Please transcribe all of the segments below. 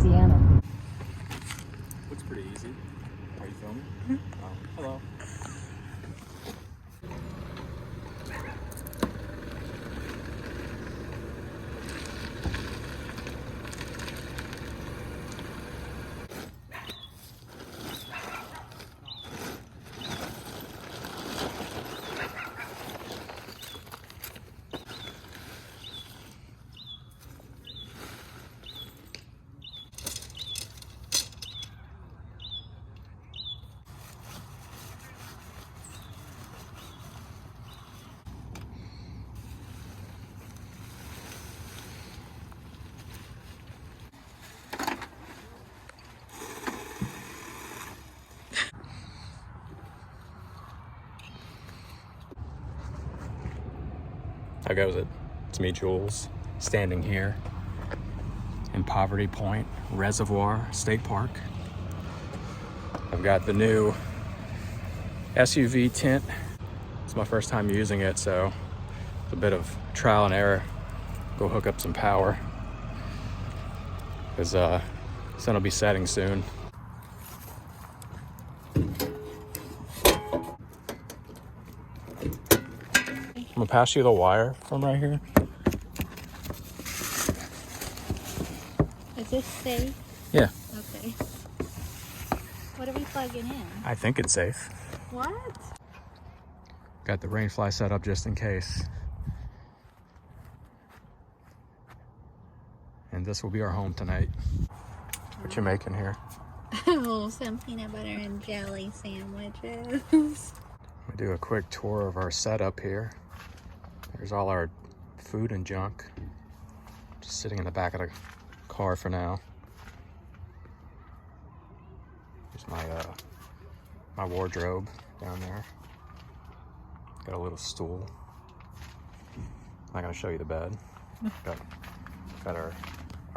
Louisiana. Looks pretty easy. Are you filming? Oh, hello. How goes it? It's me, Jules, standing here in Poverty Point Reservoir State Park. I've got the new SUV tent. It's my first time using it, so it's a bit of trial and error. Go hook up some power, because the sun will be setting soon. I'm gonna pass you the wire from right here. Is this safe? Yeah. Okay. What are we plugging in? I think it's safe. What? Got the rainfly set up just in case. And this will be our home tonight. What you making here? Oh, some peanut butter and jelly sandwiches. We do a quick tour of our setup here. There's all our food and junk. Just sitting in the back of the car for now. Here's my wardrobe down there. Got a little stool. I'm not gonna show you the bed. Got our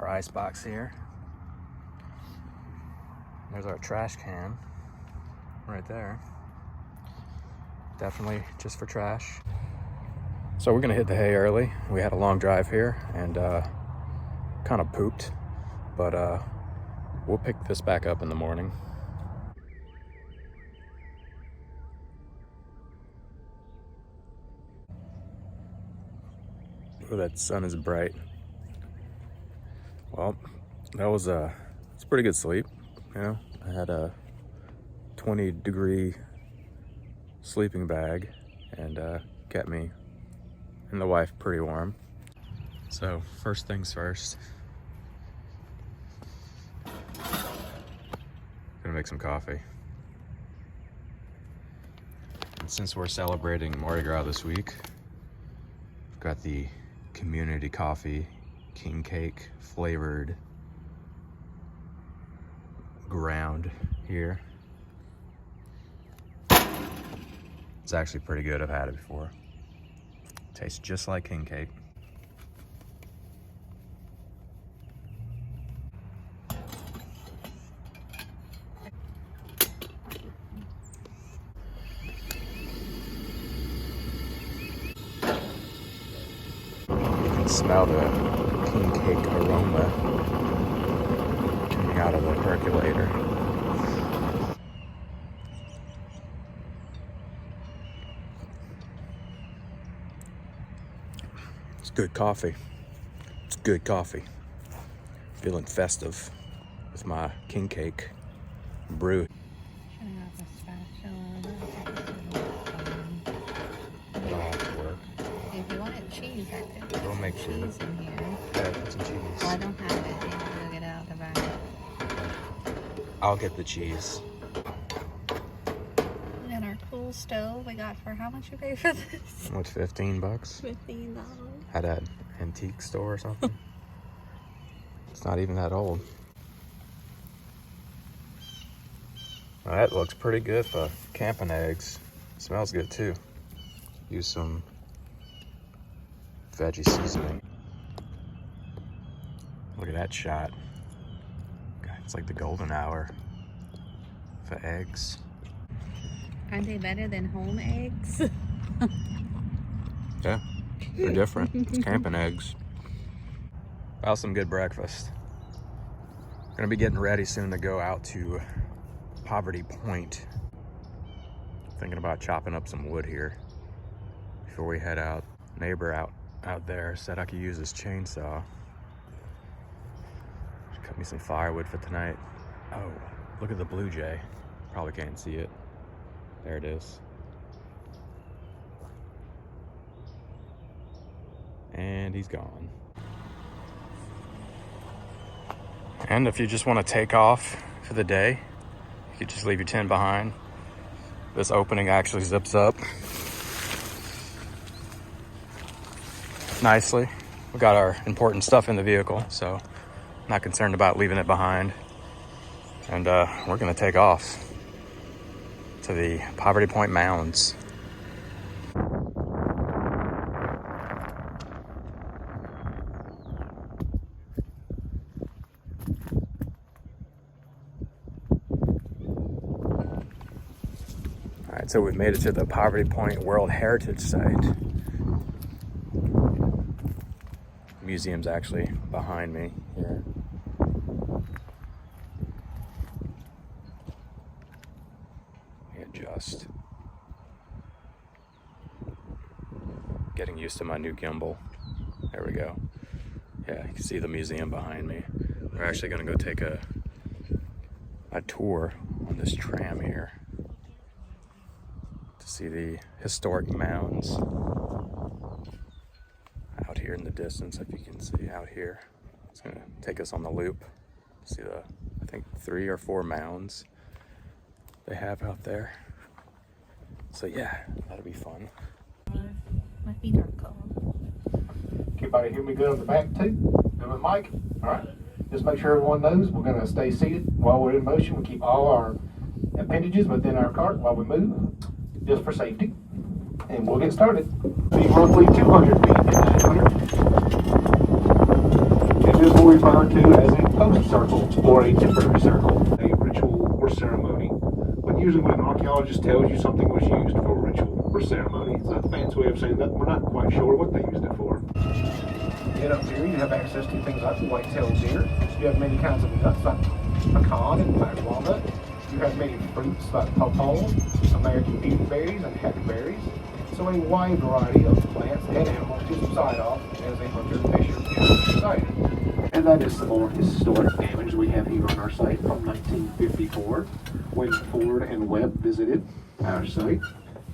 ice box here. There's our trash can right there. Definitely just for trash. So we're gonna hit the hay early. We had a long drive here and kind of pooped, but we'll pick this back up in the morning. Oh, that sun is bright. Well, that was it's pretty good sleep. You know, I had a 20-degree sleeping bag and kept me and the wife pretty warm. So first things first, gonna make some coffee. And since we're celebrating Mardi Gras this week, I've got the community coffee king cake flavored ground here. It's actually pretty good. I've had it before. Tastes just like king cake. You can smell the king cake aroma coming out of the percolator. It's good coffee. It's good coffee. Feeling festive with my king cake brew. It don't have to work. If you wanted cheese, I could We'll make sure. cheese in here. Yeah, put some cheese. Well, I don't have it. You can go get it out of the bag. I'll get the cheese. And our cool stove we got for how much you pay for this? What's $15? $15. At an antique store or something. It's not even that old. Well, that looks pretty good for camping eggs. Smells good too. Use some veggie seasoning. Look at that shot. God, it's like the golden hour for eggs. Aren't they better than home eggs? Yeah, they're different. It's camping eggs. That was some good breakfast. We're gonna be getting ready soon to go out to Poverty Point. Thinking about chopping up some wood here before we head out. Neighbor out there said I could use this chainsaw. Cut me some firewood for tonight. Oh, look at the blue jay. Probably can't see it. There it is. And he's gone. And if you just want to take off for the day, you could just leave your tent behind. This opening actually zips up nicely. We got our important stuff in the vehicle, so not concerned about leaving it behind. And we're gonna take off to the Poverty Point Mounds. All right, so we've made it to the Poverty Point World Heritage Site. The museum's actually behind me here. Adjust. Getting used to my new gimbal. There we go. Yeah, you can see the museum behind me. We're actually gonna go take a tour on this tram here to see the historic mounds out here in the distance. If you can see out here, it's gonna take us on the loop. See the, I think 3 or 4 mounds they have out there. So yeah, that'll be fun. My feet are cold. Can everybody hear me good on the back too? Good with Mike? All right. Just make sure everyone knows we're going to stay seated while we're in motion. We keep all our appendages within our cart while we move, just for safety. And we'll get started. Be roughly 200 feet in diameter. And this we'll refer to as a post circle or a temporary circle, a ritual or ceremony. But usually when an archaeologist tells you something was used for ritual or ceremony, it's a fancy way of saying that we're not quite sure what they used it for. Get up here, you have access to things like white-tailed deer. You have many kinds of nuts like pecan and black walnut. You have many fruits like pawpaw, American beautyberries, and hackberries. So a wide variety of plants and animals to subside off as a hunter-fisher in our society. And that is some more historic damage we have here on our site from 1954 when Ford and Webb visited our site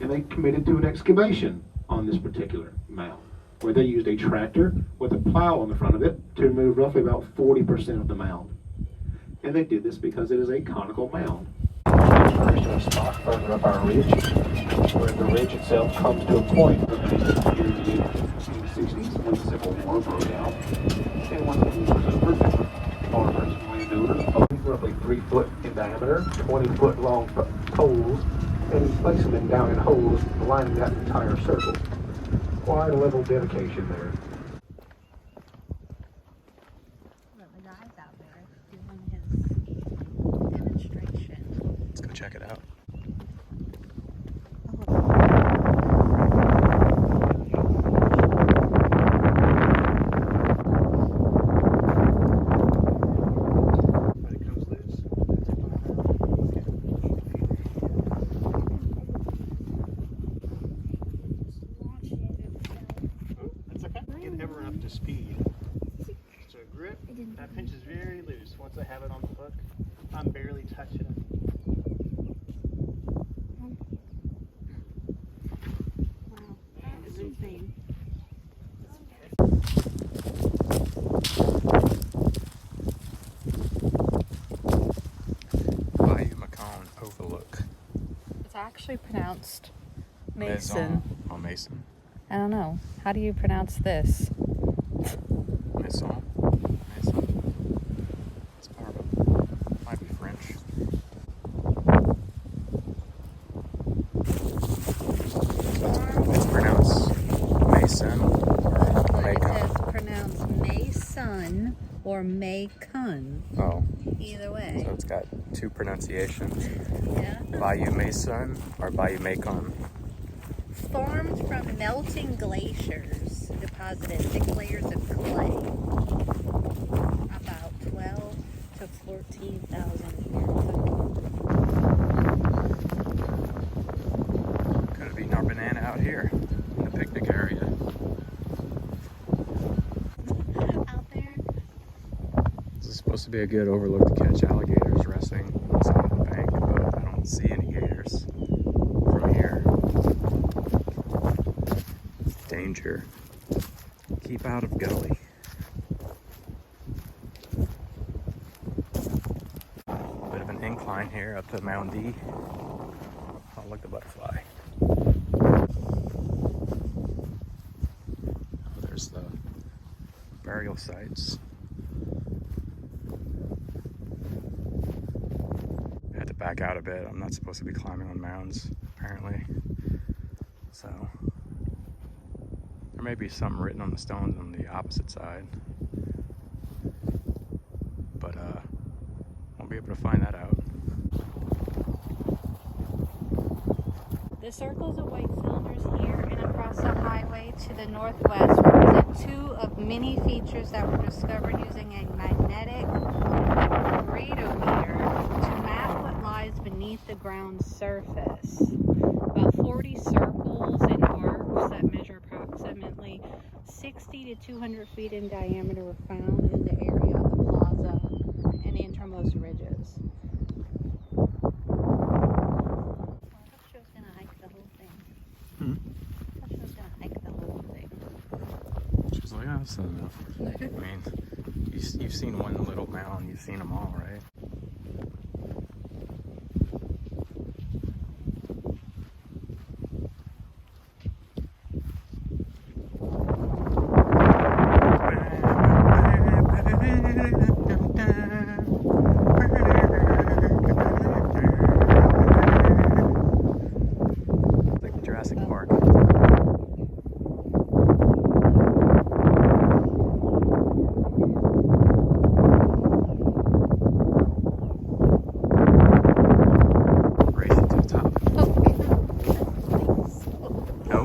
and they committed to an excavation on this particular mound, where they used a tractor with a plow on the front of it to remove roughly about 40% of the mound. And they did this because it is a conical mound. First to a spot further up our ridge, where the ridge itself comes to a point here in the 1860s when the Civil War broke out. And once the war was over, farmers and landowners roughly 3 foot in diameter, 20-foot long poles, and placing them down in holes lining that entire circle. Quite a level of dedication there. Well, the guy's out there doing his demonstration. Let's go check it out. Never up to speed. So grip, that pinch is very loose. Once I have it on the hook, I'm barely touching it. Wow, that is insane. Bayou Macon Overlook. It's actually pronounced Maison. Mason. Oh, Mason. I don't know. How do you pronounce this? Maison. Maison. It's more of a, might be French. It's pronounced Mason or Macon. It's pronounced Mason or Macon. Oh, Either way. so it's got 2 pronunciations. Yeah. Bayou Mason or Bayou Macon. Formed from melting glaciers deposited thick layers of clay about 12 to 14,000 here. Could have eaten our banana out here in the picnic area. Out there. This is supposed to be a good overlook to catch alligators resting on the side of the bank, but I don't see any gators from here. Danger. Keep out of gully. Bit of an incline here up to Mound D. Oh, look, the butterfly. Oh, there's the burial sites. I had to back out a bit. I'm not supposed to be climbing on mounds, apparently. So there may be something written on the stones on the opposite side, but won't be able to find that out. The circles of white cylinders here and across the highway to the northwest represent two of many features that were discovered using a magnetic gradometer to map what lies beneath the ground's surface. About 40 circles and arcs that measure approximately 60 to 200 feet in diameter were found in the area of the plaza and the innermost ridges. I thought she was gonna hike the whole thing. I thought she was gonna hike the whole thing. She's like, oh, that's not enough. I mean, you've seen one little mound, you've seen them all, right? Like Jurassic Park. Racing to the top. No.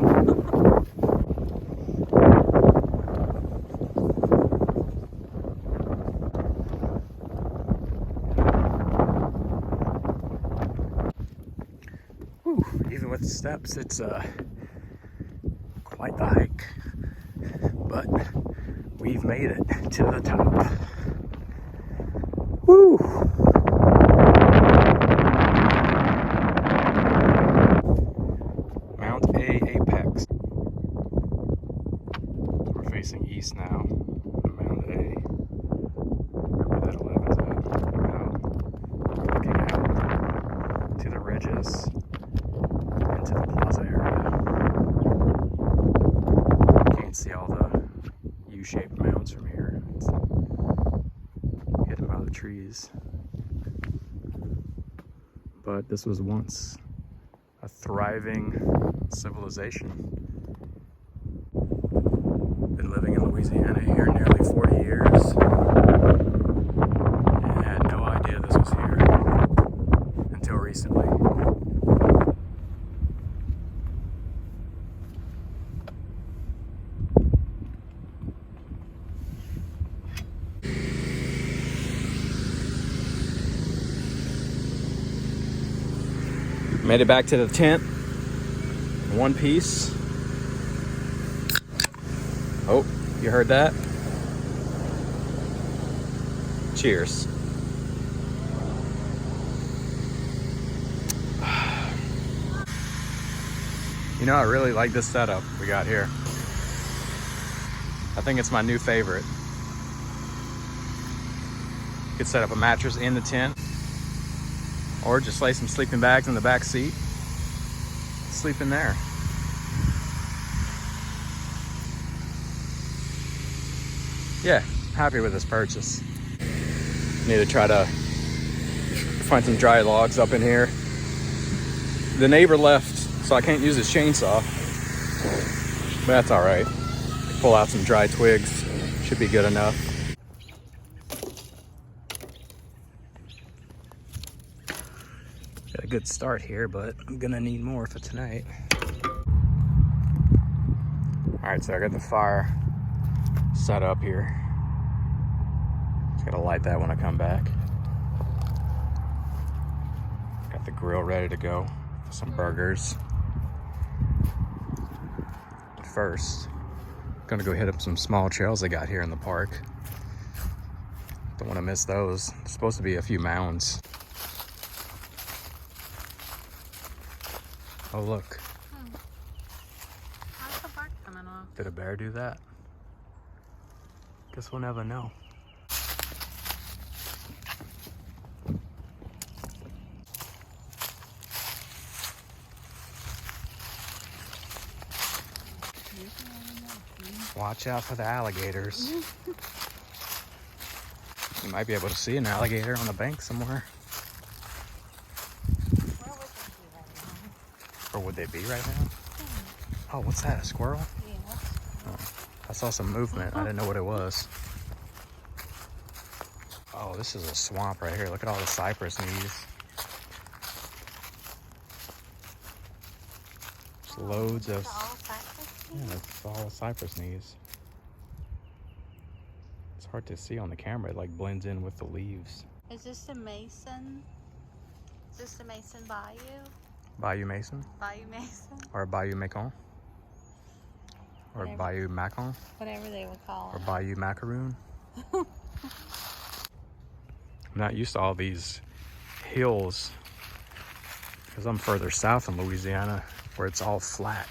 Whew, even with the steps, it's quite the hike, but we've made it to the top. Woo! Mount A Apex. We're facing east now. Mount A. Where that 11's at. Looking out to the ridges into the plaza area. Can't see all the U-shaped mounds from here. It's hidden by the trees. But this was once a thriving civilization. Been living in Louisiana here nearly 40 years. And had no idea this was here until recently. Made it back to the tent in one piece. Oh, you heard that? Cheers. You know, I really like this setup we got here. I think it's my new favorite. You could set up a mattress in the tent, or just lay some sleeping bags in the back seat. Sleep in there. Yeah, happy with this purchase. Need to try to find some dry logs up in here. The neighbor left, so I can't use his chainsaw. But that's all right. Pull out some dry twigs. Should be good enough. Got a good start here, but I'm gonna need more for tonight. All right, so I got the fire set up here. Just gotta light that when I come back. Got the grill ready to go for some burgers. But first, gonna go hit up some small trails they got here in the park. Don't want to miss those. There's supposed to be a few mounds. Oh look. How's the bark coming off? Did a bear do that? Guess we'll never know. Watch out for the alligators. You might be able to see an alligator on the bank somewhere. Or would they be right now? Oh, what's that? A squirrel? Yeah. Oh, I saw some movement. I didn't know what it was. Oh, this is a swamp right here. Look at all the cypress knees. There's loads of... Yeah, that's all cypress knees. It's hard to see on the camera. It like blends in with the leaves. Is this the Mason? Is this the Mason Bayou? Bayou Mason? Bayou Mason? Or Bayou Macon? Or Whatever. Bayou Macon? Whatever they would call Or it. Bayou Macaroon? I'm not used to all these hills because I'm further south in Louisiana where it's all flat.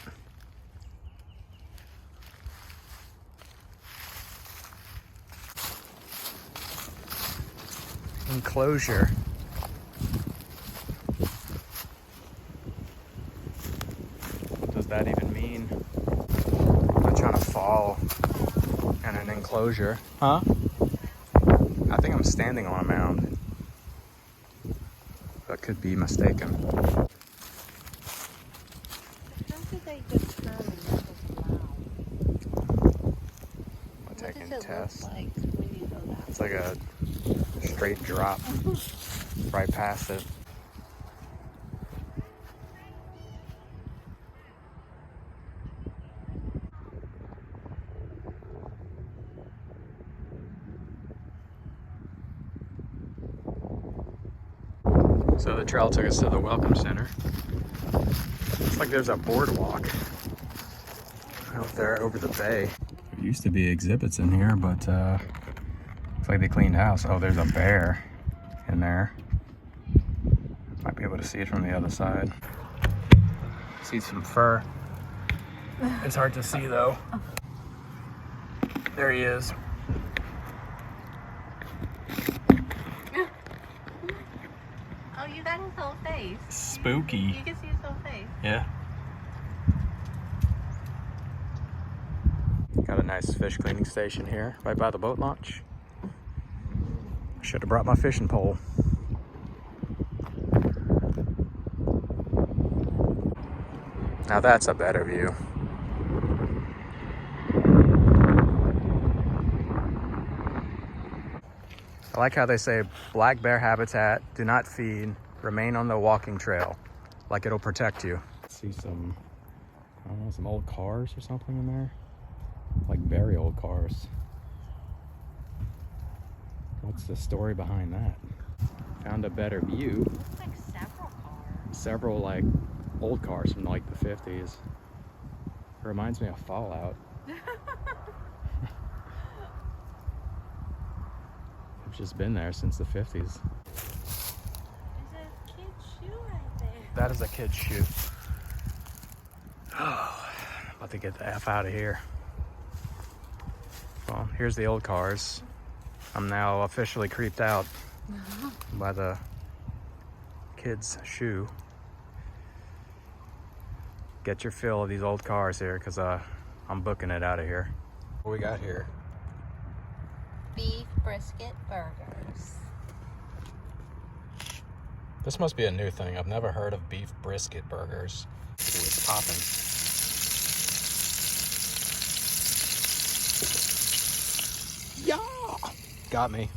Enclosure. What does that even mean? I'm not trying to fall in an enclosure. Huh? I think I'm standing on a mound. That could be mistaken. How did they determine that was allowed? I'm What taking does it tests. look like when you go that It's like a straight drop right past it. So the trail took us to the Welcome Center. Looks like there's a boardwalk out there over the bay. There used to be exhibits in here, but looks like they cleaned house. Oh, there's a bear in there. Might be able to see it from the other side. See some fur. It's hard to see though. There he is. Oh, you got his whole face. Spooky. You can see his whole face. Yeah. Got a nice fish cleaning station here, right by the boat launch. Should have brought my fishing pole. Now that's a better view. I like how they say black bear habitat, do not feed, remain on the walking trail, like it'll protect you. See some, I don't know, some old cars or something in there. Like very old cars. What's the story behind that? Found a better view. Looks like several cars. Several like old cars from like the 50s. It reminds me of Fallout. I've just been there since the 50s. There's a kid's shoe right there. That is a kid's shoe. Oh, about to get the F out of here. Well, here's the old cars. I'm now officially creeped out by the kid's shoe. Get your fill of these old cars here, because I'm booking it out of here. What we got here? Beef brisket burgers. This must be a new thing. I've never heard of beef brisket burgers. Ooh, it's popping. Yeah! Got me.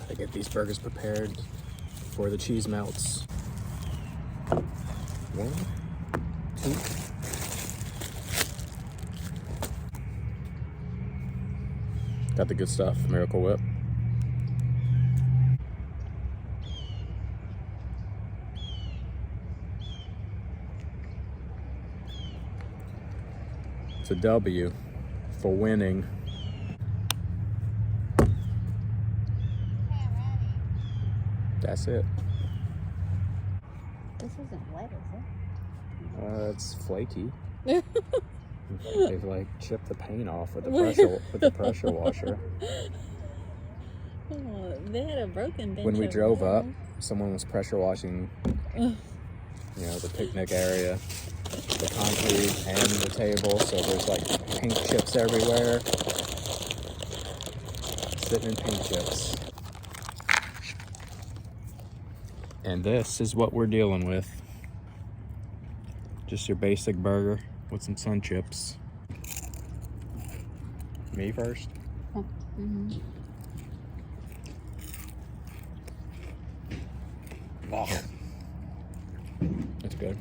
Gotta get these burgers prepared before the cheese melts. 1, 2. Got the good stuff, Miracle Whip. It's a W for winning. That's it. This isn't wet, is it? It's flaky. They've like chipped the paint off with the pressure washer. Oh, they had a broken bench. When we over drove there. up, someone was pressure washing, you know, the picnic area, the concrete, and the table. So there's like paint chips everywhere. Sitting in paint chips. And this is what we're dealing with. Just your basic burger with some sun chips. Me first? Mm-hmm. Oh. That's good.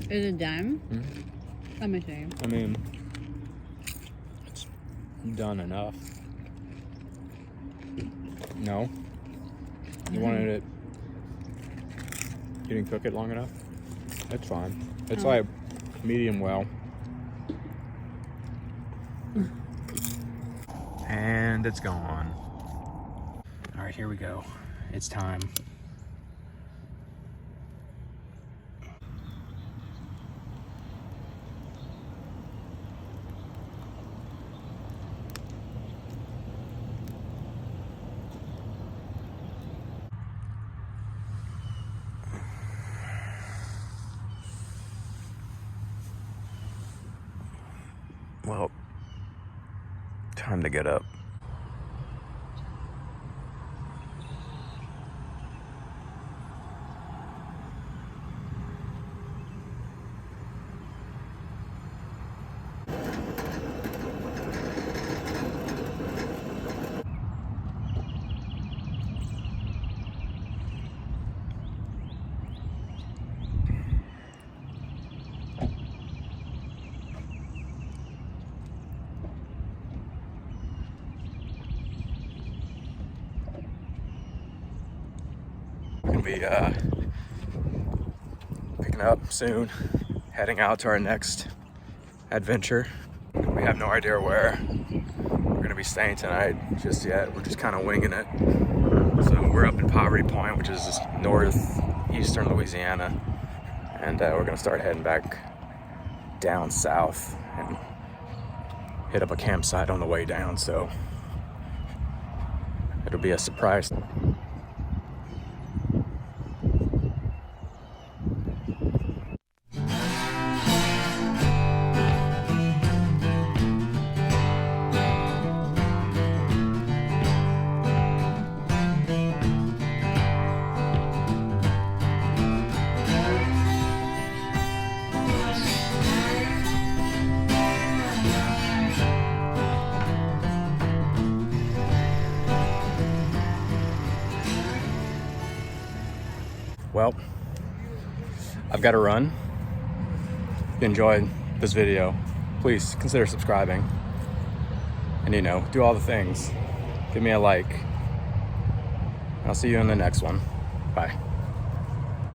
Is it done? Mm-hmm. Let me see. I mean, it's done enough. No? You wanted it... You didn't cook it long enough? It's fine. It's like medium well. And it's gone. All right, here we go. It's time. Well, time to get up. Gonna be picking up soon, heading out to our next adventure. We have no idea where we're gonna be staying tonight just yet. We're just kind of winging it. So we're up in Poverty Point, which is northeastern Louisiana, and we're gonna start heading back down south and hit up a campsite on the way down. So it'll be a surprise. Well, I've got to run. If you enjoyed this video, please consider subscribing. And you know, do all the things. Give me a like. I'll see you in the next one. Bye.